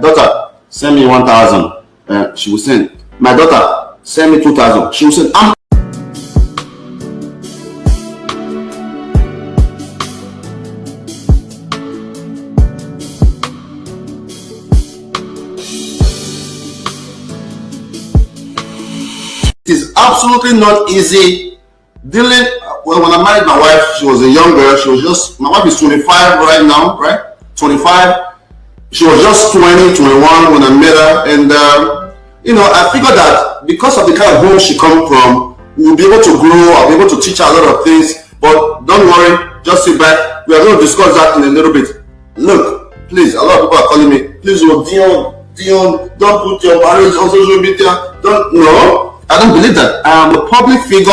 daughter, send me 1,000. She will send. My daughter, send me 2,000. She will send. It is absolutely not easy dealing. Well, when I married my wife, she was a young girl. My wife is 25 right now, right? 25. She was just 20, 21 when I met her. And, I figured that because of the kind of home she comes from, we'll be able to grow. I'll be able to teach her a lot of things. But don't worry, just sit back. We are going to discuss that in a little bit. Look, please, a lot of people are calling me. Please, Dion, don't put your marriage on social media. No. I don't believe that. I am a public figure,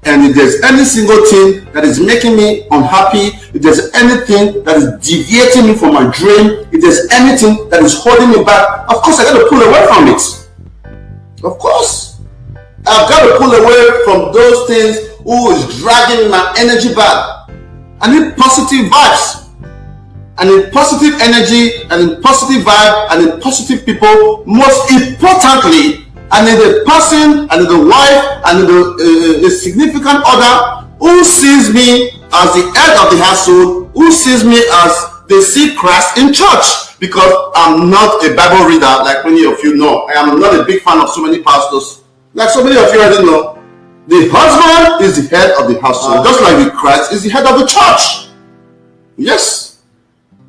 and if there's any single thing that is making me unhappy, if there's anything that is deviating me from my dream, if there's anything that is holding me back, of course I got to pull away from it. Of course. I've got to pull away from those things who is dragging my energy back. I need positive vibes. I need positive energy, I need positive vibe, I need positive people. Most importantly, I need a person, I need a wife, I need a significant other who sees me as the head of the household, who sees me as they see Christ in church. Because I'm not a Bible reader like many of you know. I am not a big fan of so many pastors. Like so many of you already know. The husband is the head of the household, just like the Christ is the head of the church. Yes.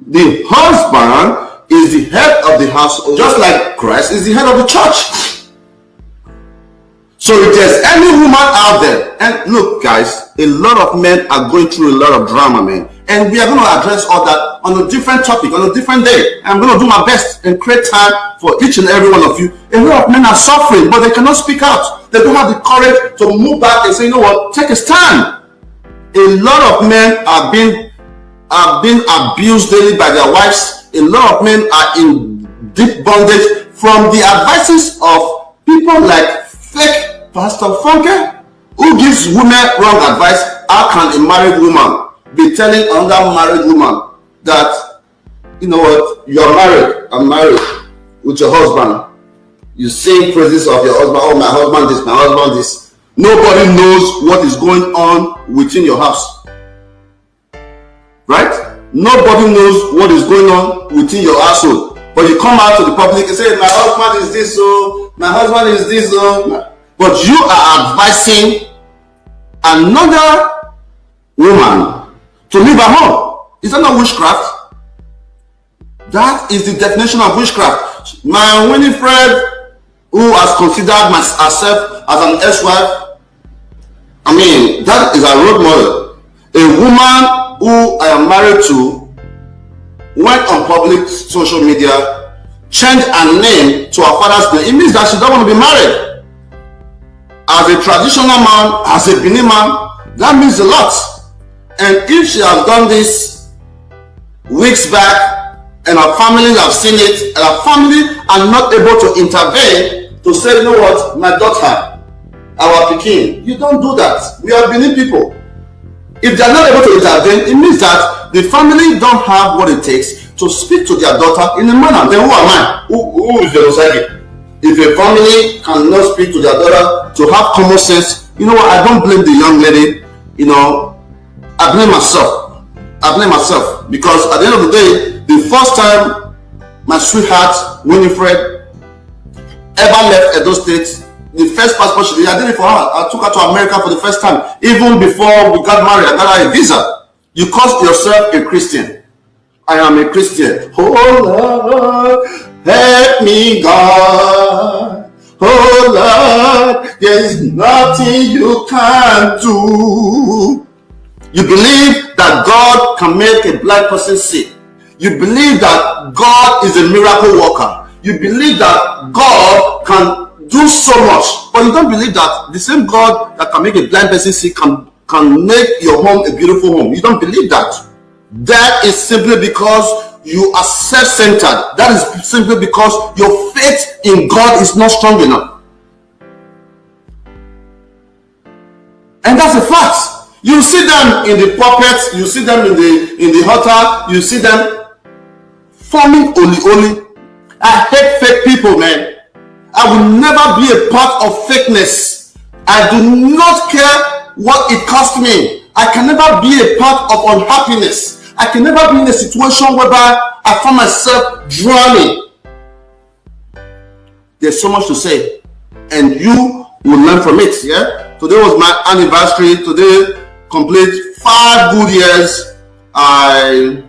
The husband is the head of the household, just like Christ is the head of the church. So if there's any woman out there, and look guys, a lot of men are going through a lot of drama, man. And we are going to address all that on a different topic, on a different day. I'm going to do my best and create time for each and every one of you. A lot of men are suffering, but they cannot speak out. They don't have the courage to move back and say, you know what, take a stand. A lot of men are being abused daily by their wives. A lot of men are in deep bondage from the advices of people like fake Pastor Funke, who gives women wrong advice. How can a married woman be telling another married woman that, you know what, you are married, I'm married with your husband, you sing praises of your husband, oh my husband this, my husband this. Nobody knows what is going on within your house, right? Nobody knows what is going on within your household, but you come out to the public and say, my husband is this, oh, my husband is this, oh. But you are advising another woman to leave her home. Is that not witchcraft? That is the definition of witchcraft. My Winifred, who has considered herself as an ex-wife, I mean, that is a role model. A woman who I am married to went on public social media, changed her name to her father's name. It means that she don't want to be married. As a traditional man, as a Benin man, that means a lot. And if she has done this weeks back, and her family have seen it, and her family are not able to intervene to say, you know what, my daughter, our Pekin, you don't do that. We are Benin people. If they are not able to intervene, it means that the family don't have what it takes to speak to their daughter in a manner. Then who am I? Who is the SH0CK? If a family cannot speak to their daughter to have common sense, you know what, I don't blame the young lady, I blame myself. Because at the end of the day, the first time my sweetheart, Winifred, ever left Edo State, the first passport she did, I did it for her. I took her to America for the first time. Even before we got married, I got her a visa. You call yourself a Christian. I am a Christian. Oh Lord, help me, God. Oh Lord, there is nothing you can't do. You believe that God can make a blind person see. You believe that God is a miracle worker. You believe that God can do so much, but you don't believe that the same God that can make a blind person see can make your home a beautiful home. You don't believe that. That is simply because you are self-centered. That is simply because your faith in God is not strong enough. And that's a fact. You see them in the pulpit, you see them in the altar, you see them forming oli. I hate fake people, man. I will never be a part of fakeness. I do not care what it costs me. I can never be a part of unhappiness. I can never be in a situation whereby I find myself drowning. There's so much to say, and you will learn from it. Yeah. Today was my anniversary. Today complete 5 good years. I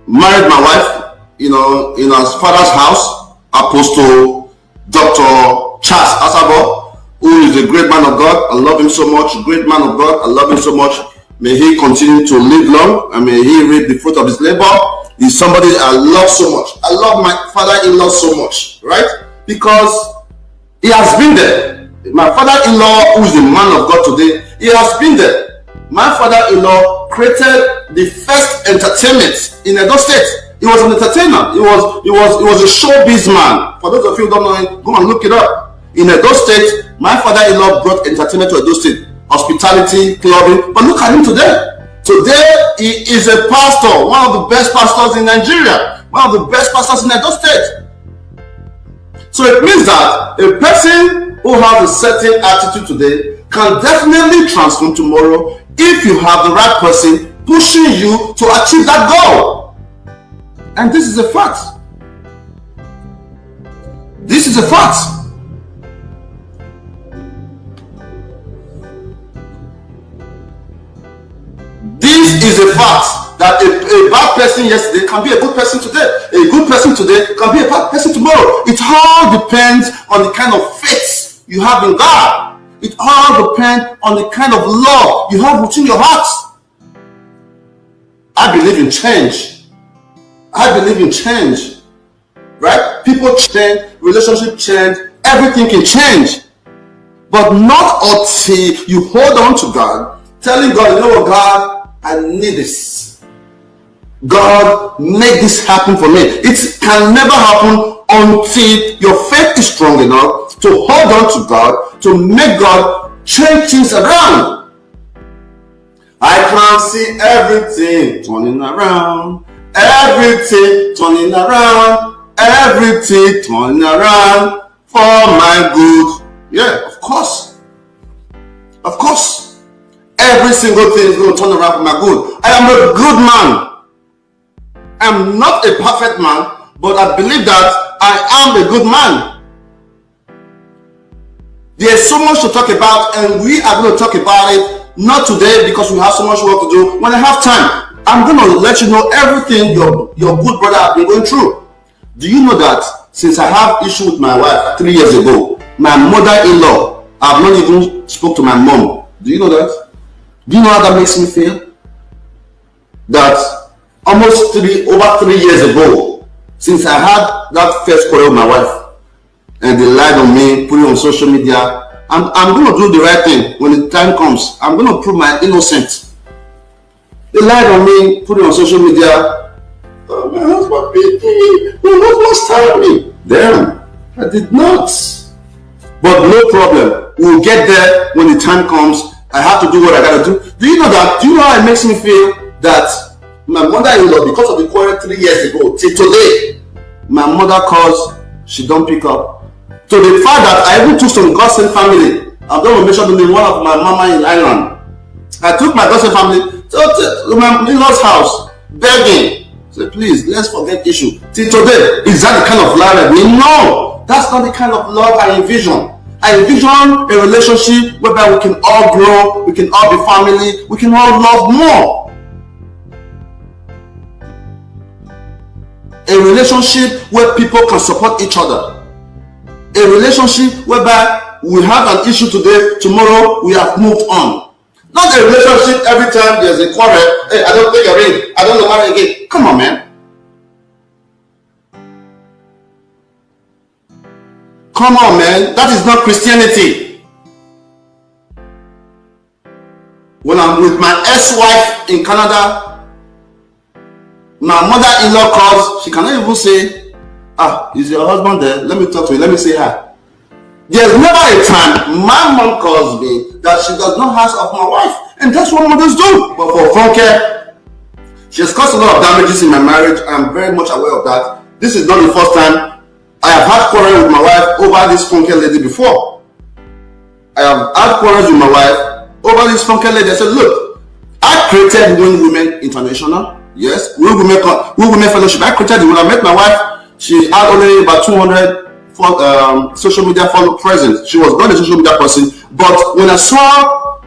married my wife, in our father's house, Apostle Dr. Charles Asabo, who is a great man of God. I love him so much. Great man of God. I love him so much. May he continue to live long, and may he reap the fruit of his labor. He's somebody I love so much. I love my father-in-law so much, right? Because he has been there. My father-in-law, who is the man of God today, he has been there. My father-in-law created the first entertainment in Edo State. He was an entertainer. He was a showbiz man. For those of you who don't know him, go and look it up. In Edo State, my father-in-law brought entertainment to Edo State, hospitality, clubbing. But look at him today. Today, he is a pastor, one of the best pastors in Nigeria, one of the best pastors in Edo State. So it means that a person who has a certain attitude today can definitely transform tomorrow if you have the right person pushing you to achieve that goal. And this is a fact. This is a fact. This is a fact that a bad person yesterday can be a good person today. A good person today can be a bad person tomorrow. It all depends on the kind of faith you have in God. It all depends on the kind of love you have within your heart. I believe in change. I believe in change. Right? People change, relationships change, everything can change. But not until you hold on to God, telling God, you know what, God, I need this. God, make this happen for me. It can never happen until your faith is strong enough to hold on to God, to make God change things around. I can see everything turning around, everything turning around, everything turning around for my good. Yeah, of course. Of course. Every single thing is going to turn around for my good. I am a good man. I'm not a perfect man, but I believe that I am a good man. There's so much to talk about, and we are going to talk about it, not today because we have so much work to do. When I have time, I'm going to let you know everything your good brother has been going through. Do you know that since I have issue with my wife 3 years ago, my mother-in-law, I've not even spoke to my mom. Do you know that? Do you know how that makes me feel? That almost over 3 years ago, since I had that first quarrel with my wife, and they lied on me, put it on social media, I'm going to do the right thing when the time comes. I'm going to prove my innocence. They lied on me, put it on social media. Oh, my husband beat me. My husband stabbed me. Damn, I did not. But no problem. We'll get there when the time comes. I have to do what I gotta do. Do you know that? Do you know how it makes me feel that my mother-in-law, because of the quarrel 3 years ago, till today, my mother calls, she don't pick up. To the fact that I even took some gossip family. I'm going to mention the name, one of my mama in Ireland. I took my gossip family to my in-laws house, begging. Say, please, let's forget issue. Till today, is that the kind of love I mean? No, that's not the kind of love I envision. I envision a relationship whereby we can all grow, we can all be family, we can all love more. A relationship where people can support each other. A relationship whereby we have an issue today, tomorrow we have moved on. Not a relationship every time there's a quarrel, hey, I don't take a ring, I don't know marry again. Come on, man. Come on, man. That is not Christianity. When I'm with my ex-wife in Canada, my mother-in-law calls, she cannot even say, is your husband there? Let me talk to you. Let me say hi. There's never a time my mom calls me that she does not ask of my wife. And that's what mothers do. But for Funke, she has caused a lot of damages in my marriage. I'm very much aware of that. this is not the first time. I have had quarrel with my wife over this Funke lady before. I have had quarrels with my wife over this Funke lady. I said, look, I created Win Women International. Yes, Win Women Fellowship. I created it when I met my wife. She had only about 200 social media follow present. She was not a social media person, but when I saw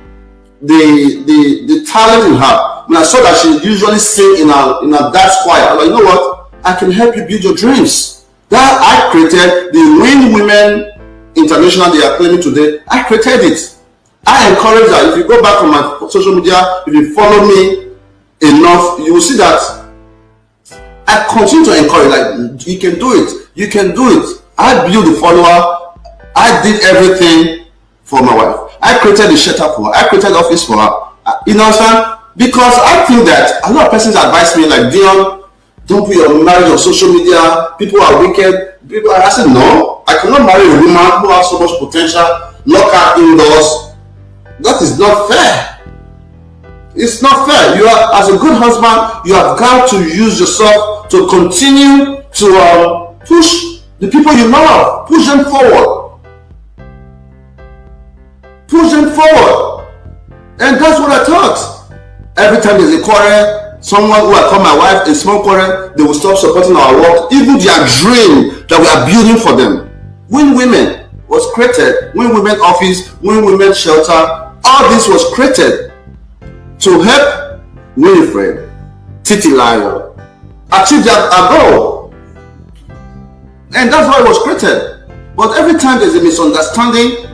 the talent in her, when I saw that she usually sing in a dance choir, I'm like, you know what? I can help you build your dreams. That I created the Win Women International they are claiming today. I created it. I encourage her. If you go back on my social media, if you follow me enough, you will see that I continue to encourage. Like, you can do it. You can do it. I built the follower. I did everything for my wife. I created the shelter for her. I created the office for her. You know what I'm saying? Because I think that a lot of persons advise me like, Dion, don't put your marriage on social media. People are wicked. I said, no, I cannot marry a woman who has so much potential, lock her indoors. That is not fair. It's not fair. You are, as a good husband, you have got to use yourself to continue to push the people you love, push them forward. Push them forward. And that's what I thought. Every time there's a quarrel, someone who I call my wife, a small quarrel, they will stop supporting our work, even their dream that we are building for them. Win Women was created, Win Women Office, Win Women Shelter, all this was created to help Winifred, Titilayo, achieve their goal. And that's why it was created. But every time there's a misunderstanding,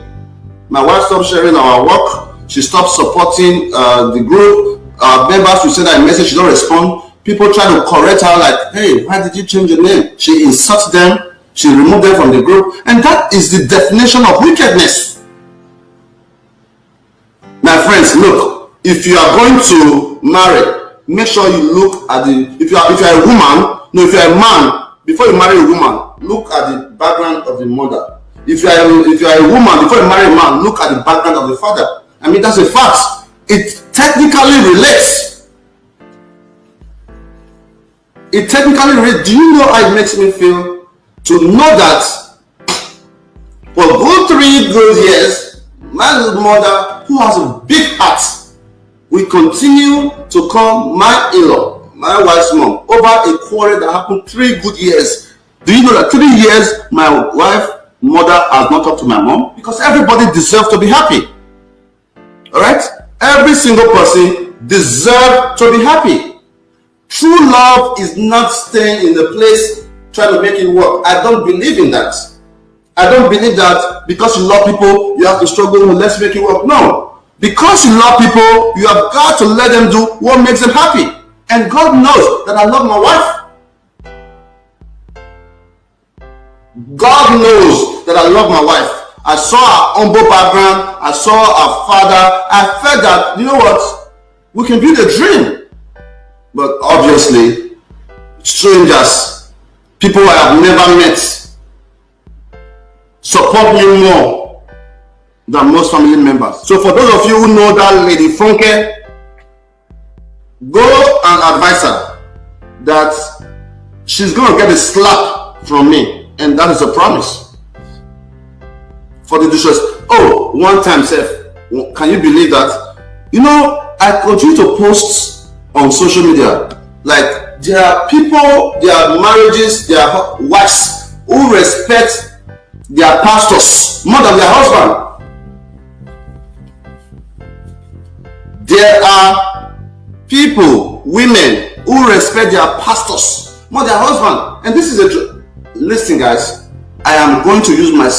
my wife stops sharing our work, she stops supporting the group, members will send her a message, she don't respond. People try to correct her like, hey, why did you change your name? She insults them, she removed them from the group, and that is the definition of wickedness. My friends, look, if you are going to marry, make sure you look at the, if you are a woman, no, if you are a man, before you marry a woman, look at the background of the mother. If you are a woman, before you marry a man, look at the background of the father. I mean, that's a fact. It technically relates. It technically relates. Do you know how it makes me feel to know that for good 3 good years, my mother, who has a big heart, will continue to call my in-law, my wife's mom, over a quarrel that happened 3 good years. Do you know that 3 years my wife, mother, has not talked to my mom? Because everybody deserves to be happy. Alright? Every single person deserves to be happy. True love is not staying in the place trying to make it work. I don't believe in that. I don't believe that because you love people, you have to struggle with let's make it work. No. Because you love people, you have got to let them do what makes them happy. And God knows that I love my wife. God knows that I love my wife. I saw her humble background. I saw her father. I felt that, you know what? We can build a dream. But obviously, strangers, people I have never met, support me more than most family members. So for those of you who know that lady Funke, go and advise her that she's going to get a slap from me. And that is a promise. For the dishes. Oh, one time, Seth, can you believe that? You know, I continue to post on social media. Like, there are people, their marriages, their wives who respect their pastors more than their husband. There are people, women, who respect their pastors more than their husband. And this is a... Listen, guys, I am going to use my